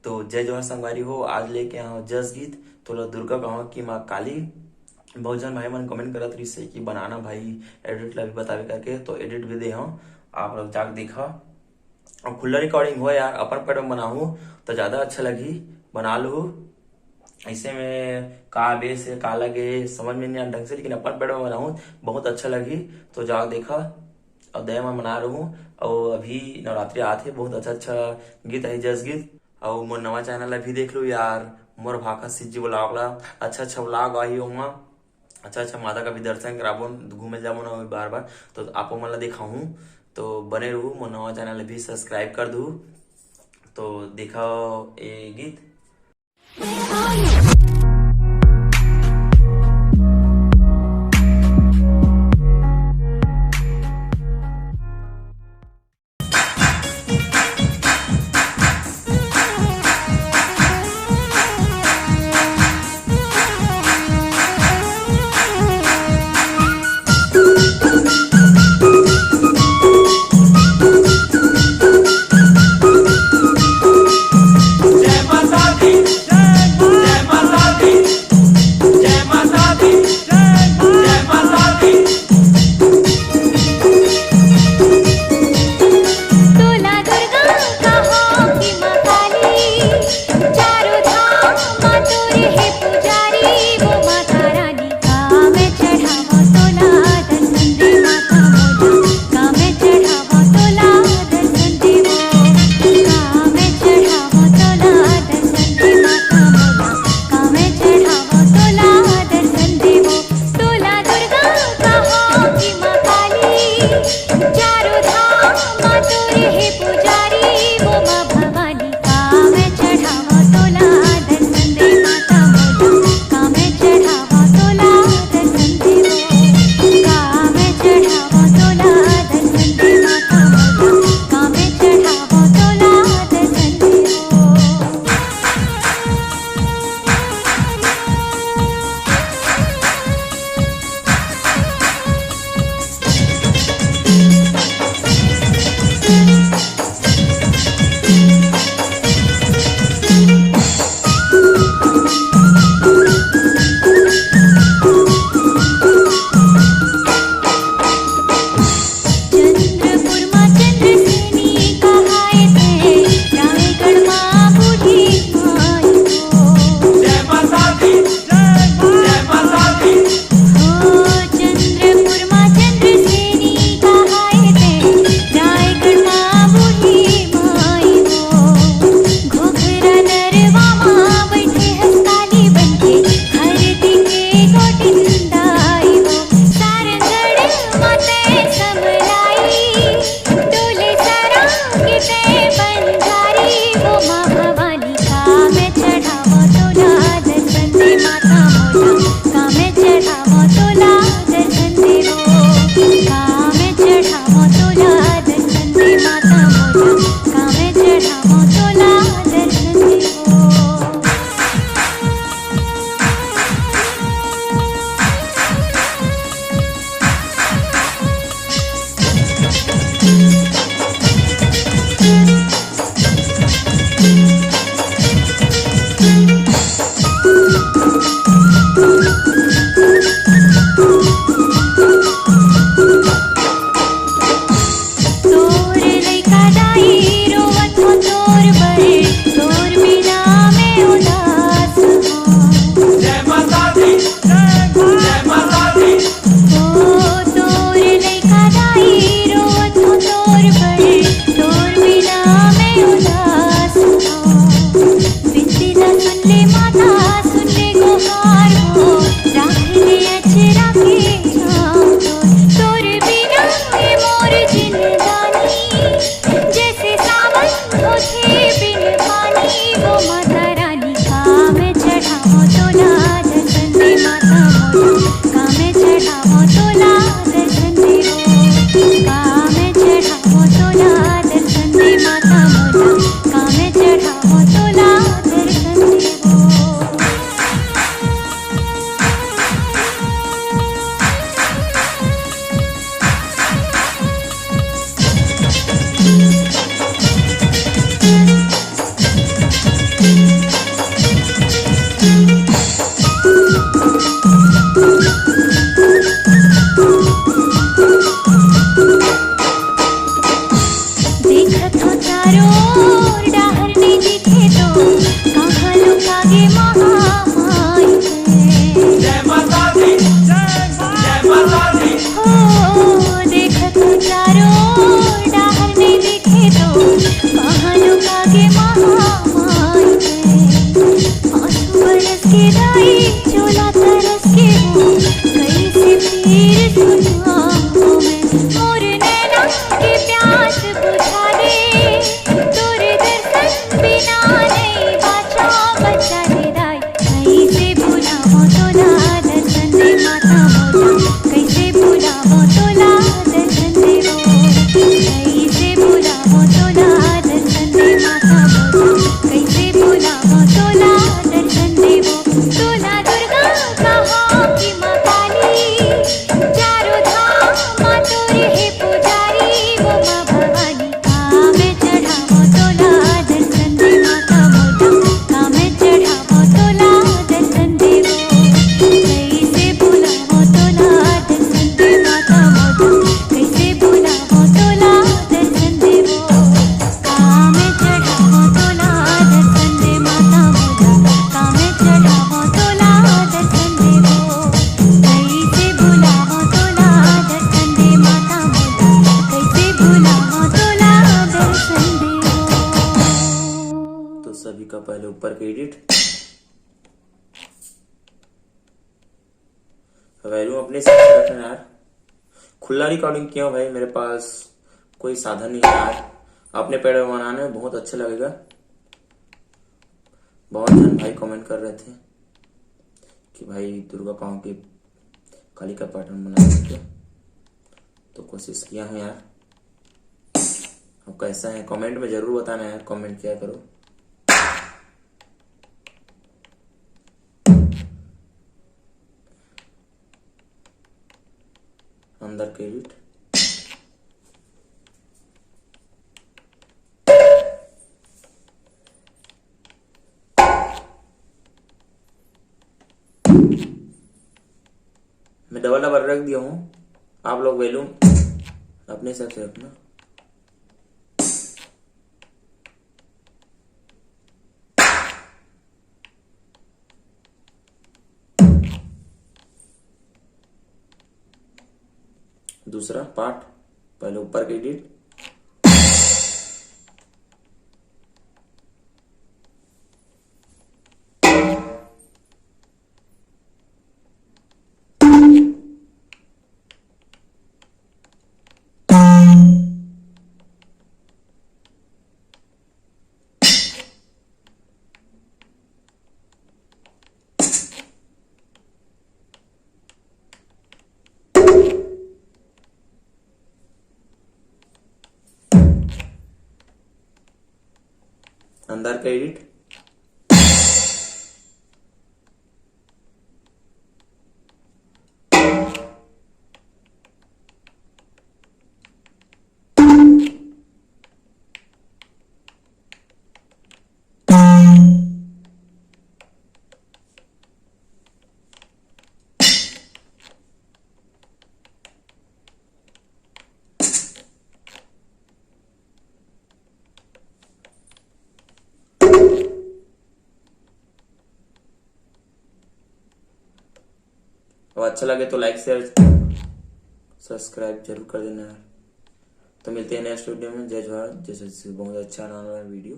तो जय जवाहर संगवारी हो, आज लेके आया हूँ जस गीत तोला दुर्गा गाँव की माँ काली। बहुत जन भाई मन कमेंट करत रही से कि बनाना भाई एडिट ला भी बतावे करके, तो एडिट भी दे हूँ, आप लोग जाके देखा। और खुला रिकॉर्डिंग हो यार, अपन पेड़ में बनाऊँ तो ज्यादा अच्छा लगी, बना लो। ऐसे में का बेस है का लगे समझ में नहीं आ ढंग से, लेकिन अपन पेड़ में बनाऊँ बहुत अच्छा लगी, तो जाके देखा। और दया मैं बना रहा हूँ, और अभी नवरात्रि आते बहुत अच्छा अच्छा गीत है जस गीत। और मोर नवा चैनल भी देख लो यार, मोर भाका सिज्जी ब्लॉग ला अच्छा अच्छा ब्लॉग आई होगा, अच्छा अच्छा माता का भी दर्शन कराबो, घूमे जाबो ना बार बार, तो आपो मन ला दिखाऊं। तो बने रहू, मोर नवा चैनल भी सब्सक्राइब कर दू। तो दिखाओ ये गीत। सभी का पहले ऊपर के एडिट वैल्यू अपने से रखना यार। खुला रिकॉर्डिंग किया भाई, मेरे पास कोई साधन नहीं है यार। अपने पेड़ बनाने में बहुत अच्छा लगेगा। बहुत जन भाई कमेंट कर रहे थे कि भाई दुर्गा पाँव की काली का पैटर्न बना सकते, तो कोशिश किया हूँ यार। अब कैसा है कमेंट में जरूर बताना यार, कमेंट किया करो। अंदर के एडिट मैं डबल डबल रख दिया हूं, आप लोग वैल्यूम अपने हिसाब से रखना। दूसरा पार्ट पहले ऊपर के एडिट अंदर का एडिट और अच्छा लगे तो लाइक शेयर सब्सक्राइब जरूर कर देना यार। तो मिलते हैं नेक्स्ट वीडियो में। जय जवाहर, जय श्री, बहुत अच्छा आने वाला वीडियो।